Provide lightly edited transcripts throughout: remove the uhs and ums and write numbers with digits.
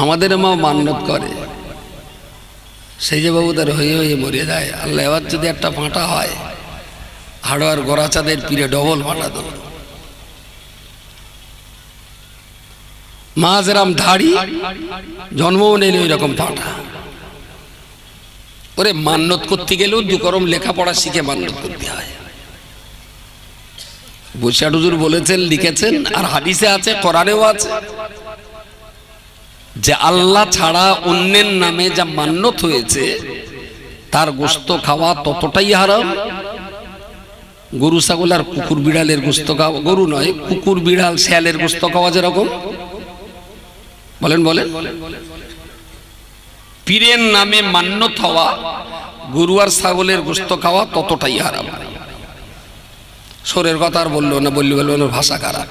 আমাদের মা মান্নত করে, সেই যে বাবু তার হয়ে হয়ে মরে যায়। আল্লাহ এবার যদি একটা ফাঁটা হয়, হাড়োয়ার গোড়াচাঁদের পীরে ডবল ফাঁটা দেবো। মা যেরকম ধাড়ি, জন্মও নেই ওই রকম ফাঁটা। ওরে মান্নত করতে গেলেও দুকরম লেখাপড়া শিখে মান্নত করতে হয়। বসিরহাট হুজুর বলেছেন, লিখেছেন, আর হাদিসে আছে, কোরআনেও আছে, যে আল্লাহ ছাড়া অন্যের নামে যা মান্নত হয়েছে তার গোশত খাওয়া ততটাই হারাম। গরু ছাগল আর কুকুর বিড়ালের গোশত খাওয়া, গরু নয়, কুকুর বিড়াল শেয়ালের গোশত খাওয়া যেরকম, বলেন বলেন, পীরের নামে মান্নত হওয়া, গরু আর ছাগলের গোশত খাওয়া ততটাই হারাম। সোরের কথা আর বললো না, বললে বললো ভাষা খারাপ,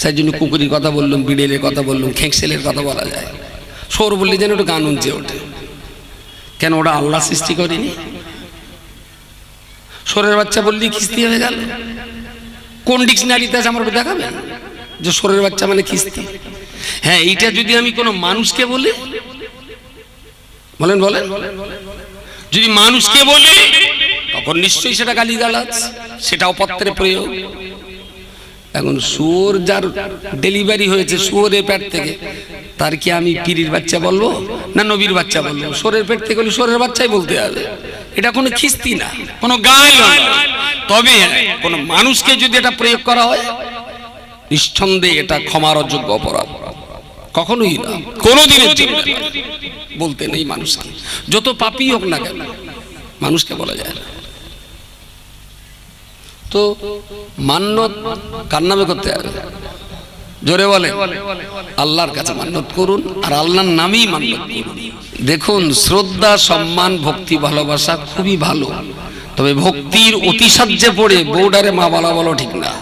সেই জন্য কুকুরের কথা বললাম, বিড়েলের কথা বললাম, খেঁকসেলের কথা বলা যায়। সোর বললে যেন ওটা গান উঞ্চে ওঠে, কেন ওটা আল্লাহ সৃষ্টি করেনি। সোরের বাচ্চা বললেই খিস্তি হয়ে গেল। কোন ডিকশনারিতে আছে আমার দেখাবেন যে সোরের বাচ্চা মানে খিস্তি? হ্যাঁ, এইটা যদি আমি কোনো মানুষকে বলি, বলেন বলেন, যদি মানুষকে বলি তখন নিশ্চয়ই সেটা গালিগালাজ, সেটা অপত্রের প্রয়োগ। এখন শুয়োর যার ডেলিভারি হয়েছে শুয়োরের পেট থেকে, তার কি আমি পীরের বাচ্চা বলবো না নবীর বাচ্চা বলবো? শুয়োরের পেট থেকে শুয়োরের বাচ্চাই বলতে হবে। এটা কোনো খিস্তি না, কোনো গাল নয়। তবে কোনো মানুষকে যদি এটা প্রয়োগ করা হয়, নিঃসন্দেহে এটা ক্ষমার অযোগ্য অপরাধ, কখনোই না, কোনোদিনের জন্য বলতে নেই মানুষকে, যত পাপী হোক না কেন মানুষকে বলা যায় না। তো মান্নত কার নামে করতে হবে? জোরে বলে, আল্লাহর কাছে মান্নত করুন, আর আল্লাহর নামেই মান্নত করুন। দেখুন, শ্রদ্ধা, সম্মান, ভক্তি, ভালোবাসা খুবই ভালো, তবে ভক্তির অতিসাহ্যে পড়ে বউডারে মা বলা বলো ঠিক না।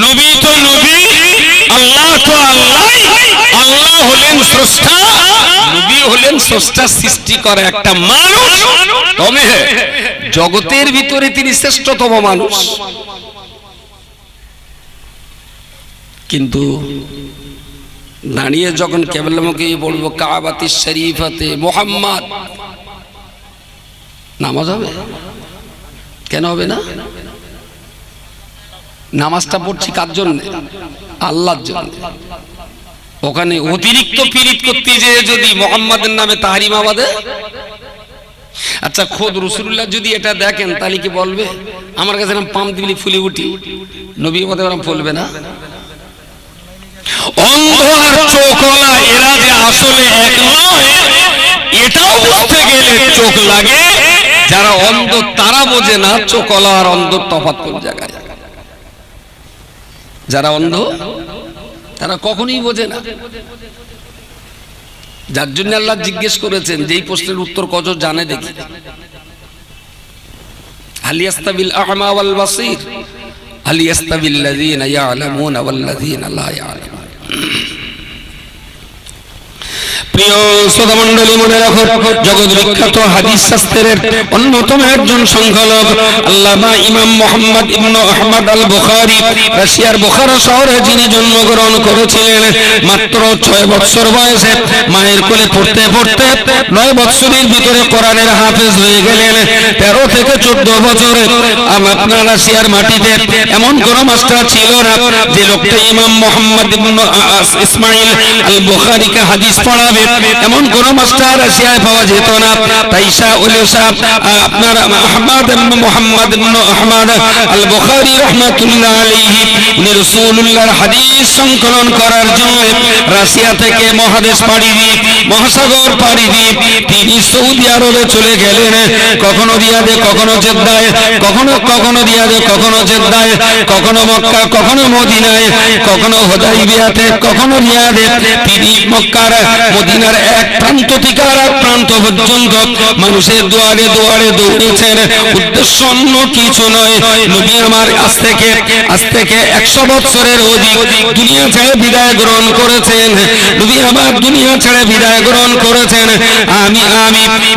নবী তো নবী, আল্লাহ তো আল্লাহ, আল্লাহ হলেন স্রষ্টা, নবী হলেন স্রষ্টা সৃষ্টি করা একটা মানুষ। তবে জগতের ভিতরে তিনি শ্রেষ্ঠতম মানুষ। কিন্তু দাঁড়িয়ে যখন কেবলমুখী বলবো কাবাতি শরীফাতে মুহাম্মদ, নামাজ হবে? কেন হবে না? নামাজটা পড়ছি কার জন্য? আল্লাহর জন্য। ওখানে অতিরিক্ত পীড়িত করতে যে যদি মুহাম্মাদের নামে তাহরিমা বাঁধে, আচ্ছা খোদ রাসূলুল্লাহ যদি এটা দেখেন তাহলে কি বলবে? আমার কাছে নাম পাম দিবলি ফুলি উঠি, নবী কথা বলবে না? অন্ধ আর চোখওয়ালা এরা যে আসলে এক নয়, এটাও বুঝতে গেলে চোখ লাগে। যারা অন্ধ তারা বোঝে না চোখওয়ালা আর অন্ধ তফাৎ কোন জায়গায়। যারা অন্ধ তারা কখনোই বোঝে না। যার জন্য আল্লাহ জিজ্ঞেস করেছেন, যেই প্রশ্নের উত্তর কত জানে দেখি, হাল ইয়াস্তাবিল আ'মা ওয়াল বাসীর, হাল ইয়াস্তাবিল লাযীনা ইয়া'লামুনা ওয়াল লাযীনা লা ইয়া'লামুন। প্রিয় শ্রোতা মণ্ডলী, মনে রাখো, জগৎ বিখ্যাত হাদিস শাস্ত্রের অন্যতম একজন সংকলক আল্লামা ইমাম মুহাম্মদ ইবনে আহমদ আল বুখারী, রাশিয়ার বুখারা শহরে যিনি জন্মগ্রহণ করেছিলেন, মাত্র 6 বছর বয়সে মায়ের কোলে পড়তে পড়তে 9 বছরের ভিতরে কোরআনের হাফেজ হয়ে গেলেন। 13 থেকে 14 বছরে আপনার রাশিয়ার মাটিতে এমন কোন মাস্টার ছিল না যে লোকটা ইমাম মুহাম্মদ ইবনে ইসমাইল আল বুখারীকে হাদিস পড়াবে, এমন কোন মাস্টার রাশিয়ায় পাওয়া যেত না। তাই শাহ ওলি সাহেব আপনার আহমদ ইবনে মুহাম্মদ ইবনে আহমদ আল বুখারী রাহমাতুল্লাহ আলাইহি, উনি রাসূলুল্লাহর হাদিস সংকলন করার জন্য রাশিয়া থেকে মহাদেশ পাড়ি দিয়ে, মহাসাগর পাড়ি দিয়ে তিনি সৌদি আরবে চলে গেলেন। কখনো রিয়াদে, কখনো জেদ্দায়, কখনো রিয়াদে, কখনো জেদ্দায়, কখনো মক্কা, কখনো মদিনায়, কখনো হুদাইবিয়াতে, কখনো রিয়াদে। তিনি মক্কার মদিনার এক প্রান্ত থেকে আর এক প্রান্ত পর্যন্ত মানুষের দুয়ারে দুয়ারে দৌড়েছেন। উদ্দেশ্য অন্য কিছু নয়, নবী আমার আজ থেকে 100 বছরের অধিক দুনিয়া ছেড়ে বিদায় গ্রহণ করেছেন। নবী আমার দুনিয়া ছেড়ে বিদায় গ্রহণ করেছেন। আমি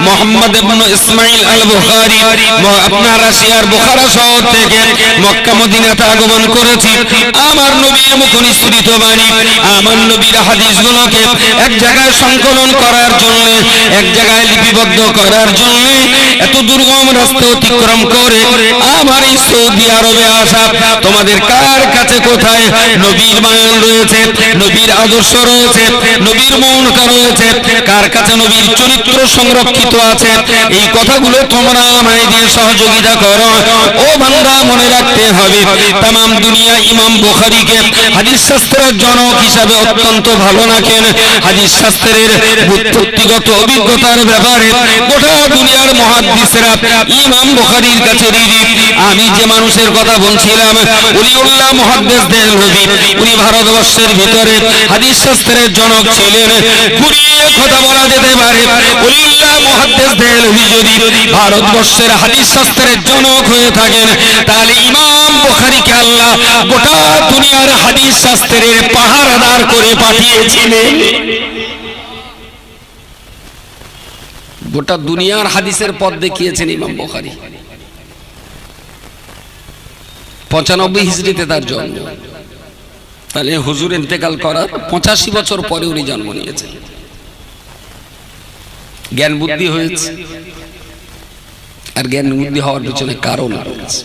মুহাম্মদ ইবনে ইসমাইল আল বুখারী আপনার রাশিয়ার বুখারা শহর থেকে মক্কা মদিনাতে আগমন করেছি। আমার নবী নবীর মুখনিসৃত বাণী, আমার নবীর হাদিসগুলোকে এক জায়গায় সংকলন করার জন্য, এক জায়গায় লিপিবদ্ধ করার জন্য এত দুর্গম রাস্তা অতিক্রম করে আমার এই সৌদি আরবে আসা। তোমাদের কার কাছে কোথায় নবীর বায়ান রয়েছে, নবীর আদর্শ রয়েছে, নবীর মৌনতা রয়েছে, কার কাছে নবীর চরিত্র সংরক্ষিত আছে, এই কথাগুলো তোমরা আমায় দিয়ে সহযোগিতা করো। ও বান্দা, মনে রাখতে হবে তাম দুনিয়া ইমাম বুখারীকে হাদিস শাস্ত্রের জনক হিসাবে অত্যন্ত ভালো রাখেন। হাদিস শাস্ত্রের ব্যক্তিগত অভিজ্ঞতার ব্যাপারে গোটা দুনিয়ার মুহাদ্দিসরা ইমাম বুখারীর কাছে ঋণী। আমি যে মানুষের কথা বলছিলাম, ওলিউল্লাহ মুহাদ্দিস দেহলভী, উনি ভারতবর্ষের ভিতরে হাদিস শাস্ত্রের জনক ছিলেন। ঘুরিয়ে কথা বলা যেতে পারে, ওলিউল্লাহ মুহাদ্দিস দেহলভী যদি ভারতবর্ষের হাদিস শাস্ত্রের জনক হয়ে থাকেন, তাহলে ইমাম বুখারীকে আল্লাহ গোটা দুনিয়ার হাদিস শাস্ত্রের পাহারাদার করে পাঠিয়েছিলেন। গোটা দুনিয়ার হাদিসের পথ দেখিয়েছেন ইমাম বুখারী। 95 হিজরিতে তার জন্ম, তাহলে হুজুর ইন্তেকাল করার 85 বছর পরে উনি জন্ম নিয়েছেন। জ্ঞান বুদ্ধি হয়েছে, আর জ্ঞান বুদ্ধি হওয়ার পিছনে কারণ রয়েছে।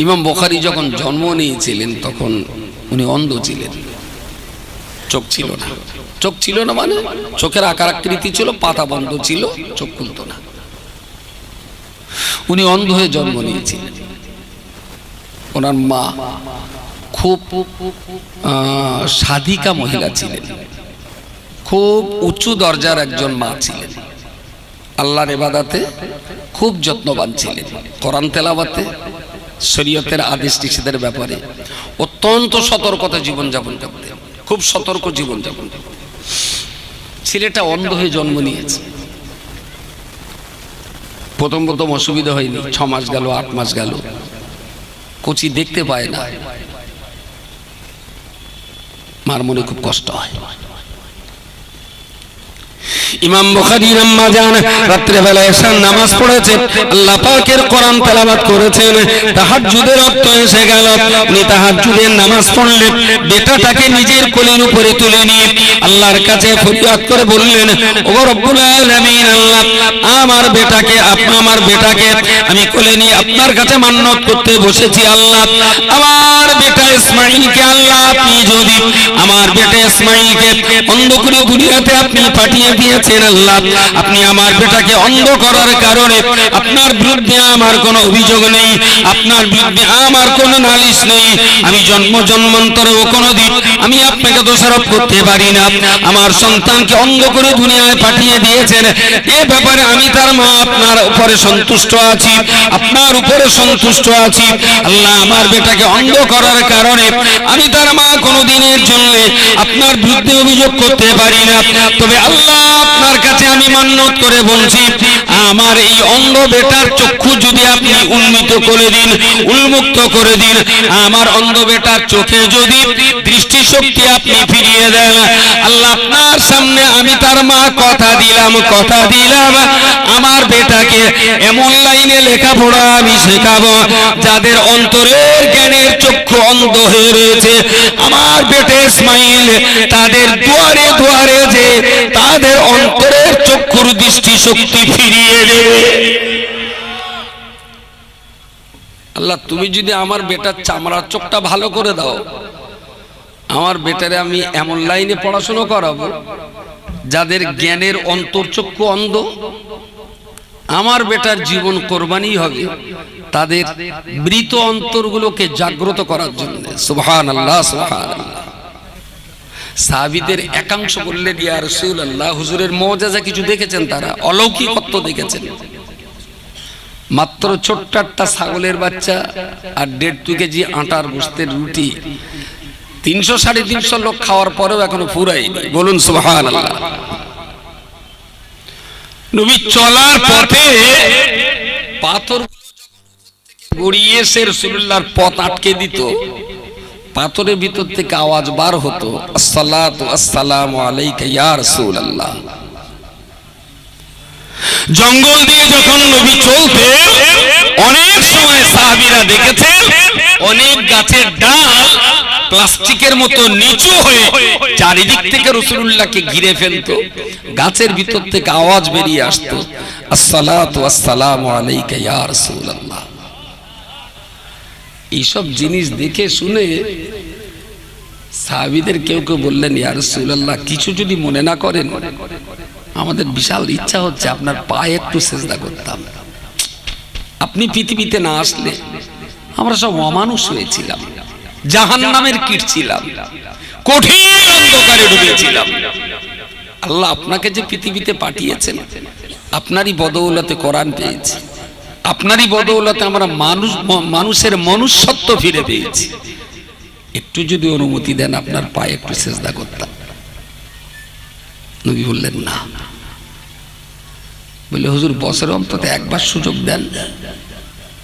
ইমাম বুখারী যখন জন্ম নিয়েছিলেন তখন উনি অন্ধ ছিলেন, চোখ ছিল না। চোখ ছিল না মানে চোখের আকার আকৃতি ছিল, পাতা বন্ধ ছিল, চোখ খুলত না। উনি অন্ধ হয়ে জন্ম নিয়েছিলেন। ওনার মা খুব সাধিকা মহিলা ছিলেন, খুব উঁচু দরজার একজন মা ছিলেন। আল্লাহর ইবাদতে খুব যত্নবান ছিলেন, কোরআন তেলাওয়াতে, শরীয়তের আদেশ নিষেধের ব্যাপারে অত্যন্ত সতর্কতা জীবনযাপন করতেন, খুব সতর্ক জীবনযাপন। ছেলেটা অন্ধ হয়ে জন্ম নিয়েছে। প্রথম অসুবিধা হয়নি, 6 মাস গেল, 8 মাস গেল, কচি দেখতে পায় না। মার মনে খুব কষ্ট হয়। ইমাম বুখারীর আম্মা জান রাত্রে বেলা এশার নামাজ পড়েছে, আল্লাহ পাকের কোরআন তেলাওয়াত করেছেন, তাহাজ্জুদের রক্ত এসে গেল। উনি তাহাজ্জুদের নামাজ পড়লেন, বেটাটাকে নিজের কোলের উপরে তুলে নিয়ে আল্লাহর কাছে ফরিয়াদ করে বললেন, ও রব্বুল আলামিন, আল্লাহ আমার বেটাকে আমি কোলে নিয়ে আপনার কাছে মান্নত করতে বসেছি। আল্লাহ আমার বেটা ইসমাঈলকে, আল্লাহ আপনি যদি আমার বেটা ইসমাঈলকে অন্ধ করে দুনিয়াতে আপনি পাঠিয়ে দিয়েছেন, আল্লাহ আপনি আমার বেটাকে অন্ধ করার কারণে আপনার বিরুদ্ধে আমার কোনো অভিযোগ নেই, আপনার বিরুদ্ধে আমার কোনো নালিশ নেই। আমি জন্মান্তরেও কোনোদিন আমি আপনাকে দোষারোপ করতে পারি না। আমার সন্তানকে অন্ধ করে দুনিয়ায় পাঠিয়ে দিয়েছেন, এ ব্যাপারে আমি তার মা আপনার উপরে সন্তুষ্ট আছি, আপনার উপরে সন্তুষ্ট আছি। আল্লাহ আমার বেটাকে অন্ধ করার কারণে আমি তার মা কোনোদিনের জন্য আপনার বিরুদ্ধে অভিযোগ করতে পারি না। তবে আল্লাহ আপনার কাছে আমি মান্নত করে বলছি, আমার এই অন্ধ বেটার চক্ষু যদি আপনি উন্মুক্ত করে দিন, উন্মুক্ত করে দিন, আমার অন্ধ বেটার চোখে যদি দৃষ্টিশক্তি আপনি ফিরিয়ে দেন, আল্লাহ আপনার সামনে আমি তার মা কথা দিলাম আমার বেটাকে এমন লাইনে লেখাপড়া আমি শেখাবো, যাদের অন্তরের জ্ঞানের চক্ষু অন্ধ হয়ে রয়েছে, আমার বেটা ইসমাঈল তাদের দুয়ারে দুয়ারে যে তাদের অন্তরের চক্ষুর দৃষ্টিশক্তি ফিরিয়ে দেবে। আল্লাহ তুমি যদি আমার বেটার চামড়ার চোখটা ভালো করে দাও, আমার বেটারে আমি এমন লাইনে পড়াশোনা করাবো যাদের জ্ঞানের অন্তর্চক্ষু অন্ধ, আমার বেটার জীবন কোরবানি হবে তাদের মৃত অন্তরগুলোকে জাগ্রত করার জন্য। সুবহানাল্লাহ, সুবহানাল্লাহ। সাহাবীদের একাংশ বললেন, ইয়া রাসূলুল্লাহ, হুজুরের মুআজিজা কিছু দেখেছেন? তারা অলৌকিকত্ব দেখেছেন। মাত্র ছোট্ট একটা ছাগলের বাচ্চা আর 1.5 কেজি আটার গোশতের রুটি 300-350 লোক খাওয়ার পরেও এখনো ফুরায়নি। বলুন সুবহানাল্লাহ। নবী চলার পথে পাথর গড়িয়ে এসে রাসূলুল্লাহর পথ আটকে দিত, পাথরের ভিতর থেকে আওয়াজ বার হতো, আসসালাতু আসসালামু আলাইকা ইয়া রাসূলুল্লাহ। জঙ্গল দিয়ে যখন নবী চলতেন অনেক সময় সাহাবীরা দেখেছেন অনেক গাছের ডাল প্লাস্টিকের মতো নিচু হয়ে চারিদিক থেকে রাসূলুল্লাহকে ঘিরে ফেলতো, গাছের ভিতর থেকে আওয়াজ বেরিয়ে আসতো, আসসালাতু ওয়াসসালামু আলাইকা ইয়া রাসূলুল্লাহ। এইসব জিনিস দেখে শুনে সাহাবীদের কেউ কেউ বললেন, ইয়া রাসূলুল্লাহ কিছু যদি মনে না করেন, আমাদের বিশাল ইচ্ছা হচ্ছে আপনার পায়ে একটু সেজদা করতাম। আপনি পৃথিবীতে না আসলে আমরা সব অমানুষ হয়েছিলাম, জাহান্নামের কীট ছিলাম, কঠিন অন্ধকারে ডুবেছিলাম। আল্লাহ আপনাকে যে পৃথিবীতে পাঠিয়েছেন, আপনারই বদৌলতে কোরআন পেয়েছি, আপনারই বদৌলতে আমরা মানুষের মনুষ্যত্ব ফিরে পেয়েছি। একটু যদি অনুমতি দেন আপনার পায়ে একটু সেজদা করতাম। নবী বললেন না। বলে হুজুর বছরে অন্তত একবার সুযোগ দেন।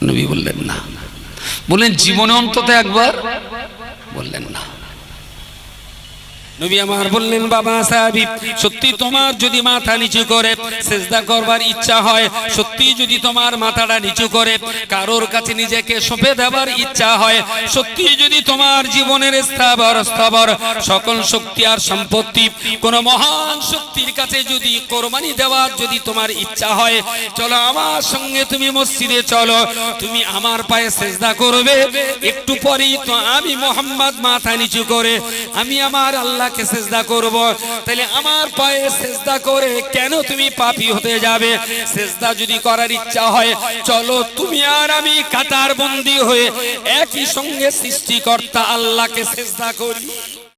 নবী বললেন না। বললেন জীবনে অন্তত একবার? বললেন না। নবী আমার বললেন, বাবা সাহাবী, সত্যি তোমার যদি মাথা নিচু করে সিজদা করবার ইচ্ছা হয়, সত্যি যদি তোমার মাথাটা নিচু করে কারোর কাছে নিজেকে সঁপে দেবার ইচ্ছা হয়, সত্যি যদি তোমার জীবনের স্থাবর সকল শক্তি আর সম্পত্তি কোন মহান শক্তির কাছে যদি কোরবানি দেওয়ার যদি তোমার ইচ্ছা হয়, চলো আমার সঙ্গে তুমি মসজিদে চলো, তুমি আমার পায়ে সিজদা করবে। একটু পরেই তো আমি মুহাম্মদ মাথা নিচু করে আমি আমার আল্লাহ কে সিজদা করব। তাহলে আমার পায়ে সিজদা করে কেন তুমি পাপী হতে যাবে? সিজদা যদি করার ইচ্ছা হয়, চলো তুমি আর আমি কাতার বন্দী হয়ে একই সঙ্গে সৃষ্টিকর্তা আল্লাহকে সিজদা করি।